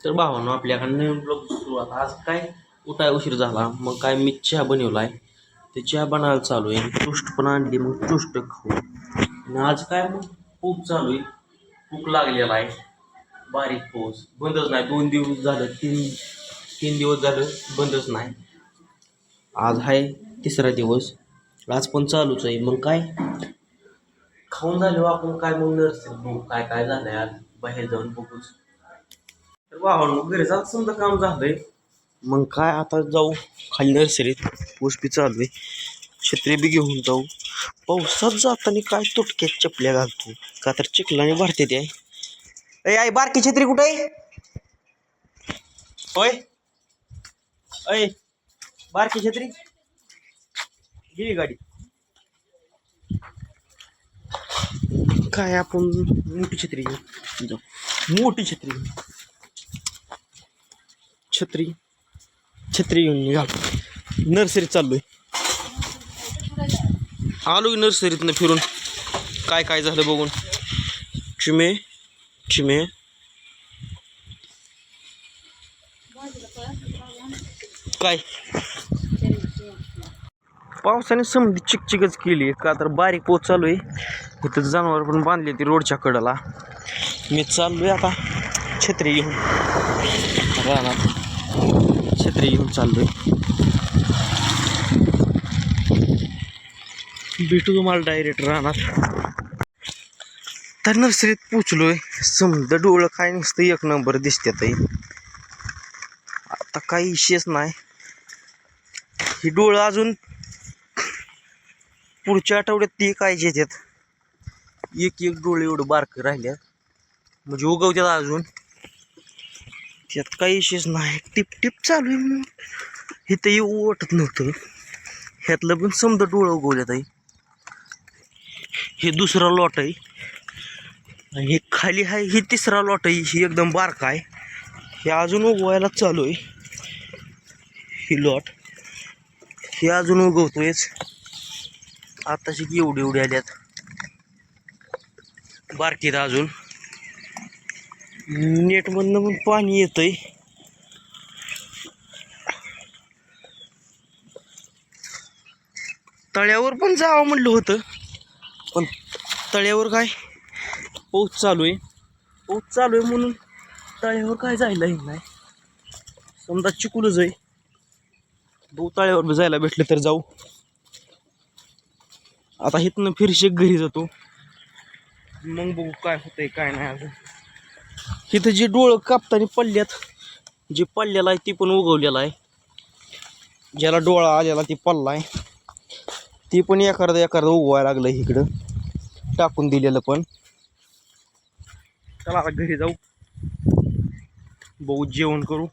तर भावांनो आपल्याकडे नवीन ब्लॉग सुरुवात. आज काय उठाय उशीर झाला, मग काय मी चहा बनवलाय. ते चहा बनायला चालू आहे. टोस्ट पण आणली, मग टोस्ट खाऊ. आणि आज काय मग खूप चालू आहे, भूक लागलेला आहे. बारीक पाऊस बंदच नाही. 2 दिवस झालं, तीन दिवस झालं बंदच नाही. आज आहे तिसरा दिवस, आज पण चालूच आहे. मग काय खाऊन झालो आपण काय मग नर्सरी बघू काय काय झालंय. आज बाहेर जाऊन बघूच. तर भावांनो घरी जात समजा काम झालंय, मग काय आता जाऊ खाली नर्सरीत. ऊस बी चालू आहे, छत्री बी घेऊन जाऊ. पावसात जाताना काय तुटक्यात चपल्या घालतो का तर चिखलाने भरते ते. आई बारकी छत्री कुठे आहे? होय अय बारकी छत्री गेली गाडी. काय आपण मोठी छत्री घेऊ जाऊ. मोठी छत्री छत्री छत्री घेऊन निघालो. नर्सरीत चाललोय. आलो नर्सरीतनं फिरून काय काय झालं बघून. चिमे चिमे काय पावसाने समधी चिकचिकच केली का तर बारीक पाऊस चालू आहे. इथं जनावर पण बांधली ती रोडच्या कडेला. मी चाललोय आता छत्री घेऊन रानात. छत्री घेऊन चाललोय. भेटू तुम्हाला डायरेक्ट रानात. तर नर्सरीत पोचलोय. समजा डोळं काय नसतं एक नंबर दिसतात. आता काही विषयच नाही. ही डोळं अजून पुढच्या आठवड्यात ती काय येतात. एक एक डोळे एवढं बारकं राहिल्यात म्हणजे उगवतात अजून. त्यात काही विषयच नाही. टिप टिप चालू आहे म्हणून इथं येऊ वाटत नव्हतं. ह्यातलं पण समजा डोळं उगवल्यात आहे. हे दुसरा लॉट आहे आणि हे खाली आहे ही तिसरा लॉट आहे. ही एकदम बारका आहे. हे अजून उगवायला चालू आहे. ही लॉट हे अजून उगवतोयच. आताशी एवढी एवढी आल्यात बारकीत. अजून नेटमधनं पण पाणी येतंय. तळ्यावर पण जावं म्हणलं होतं, पण तळ्यावर काय पाऊस चालू आहे. पाऊस चालू आहे म्हणून तळ्यावर काय जायला येत नाही. समजा चिकूलच आहे. भाऊ तळ्यावर जायला भेटलं तर जाऊ. आता इथनं फिरशे घरी जातो, मग बघू काय होतंय काय नाही. अजून इथं जे डोळं कापताना पडल्यात, जे पडलेलं आहे ती पण उगवलेलं आहे. ज्याला डोळा आलेला ती पडलाय, ती पण एखादं उगवायला लागलं इकडं टाकून दिलेलं. पण चला आता घरी जाऊ, बघू जेवण करू.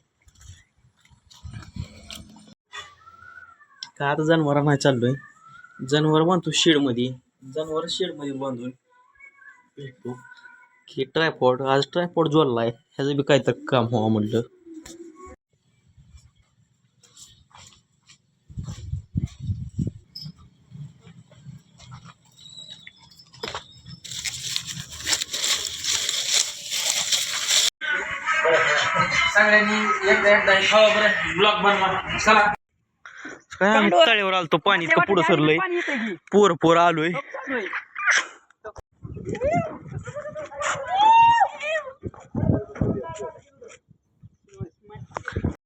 का आता जनावर नाही चाललोय. जनावर बांधतो शेडमध्ये. जनावर शेडमध्ये बांधून भेटतो की ट्रायपॉड. आज ट्रायपॉड जोडलाय, ह्याचं बी काय तर काम व्हावं म्हटलं. सगळ्यांनी एकदा खावा बरं. ब्लॉग बनवा चला. काय आम्ही तळ्यावर आलतो, पाणी इतकं पुढं सरलंय. पोर आलोय.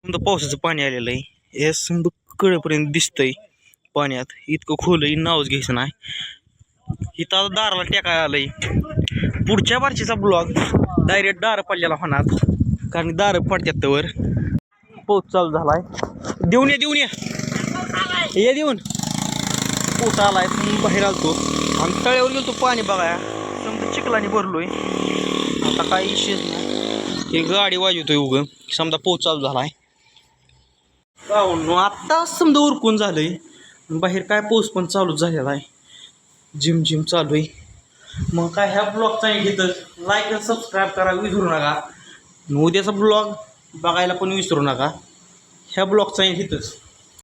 समजा पावसाचं पाणी आलेलं आहे. हे समजा कडेपर्यंत दिसतंय पाण्यात. इतकं खोल नावच घ्यायचं नाही. इथं आता दाराला टेकायला आलंय. पुढच्या बारचीचा ब्लॉग डायरेक्ट दार पडलेला होणार, कारण दार पडतात त्यावर. पाऊस चालू झालाय. देऊन ये देऊन. पाऊस आलाय. बाहेर आलतो आणि तळ्यावर गेलतो पाणी बघाया. समजा चिखलाने भरलोय. आता काही विषयच नाही. हे गाडी वाजवतोय उगं. समजा पाऊस चालू झालाय. आता समजा उरकून झालंय. बाहेर काय पाऊस पण चालूच झालेला आहे. जिम चालू आहे. मग काय ह्या ब्लॉगचा घेतं लाईक आणि सबस्क्राईब करा विसरू नका. उद्याचा ब्लॉग बघायला पण विसरू नका. ह्या ब्लॉगचा घेतच.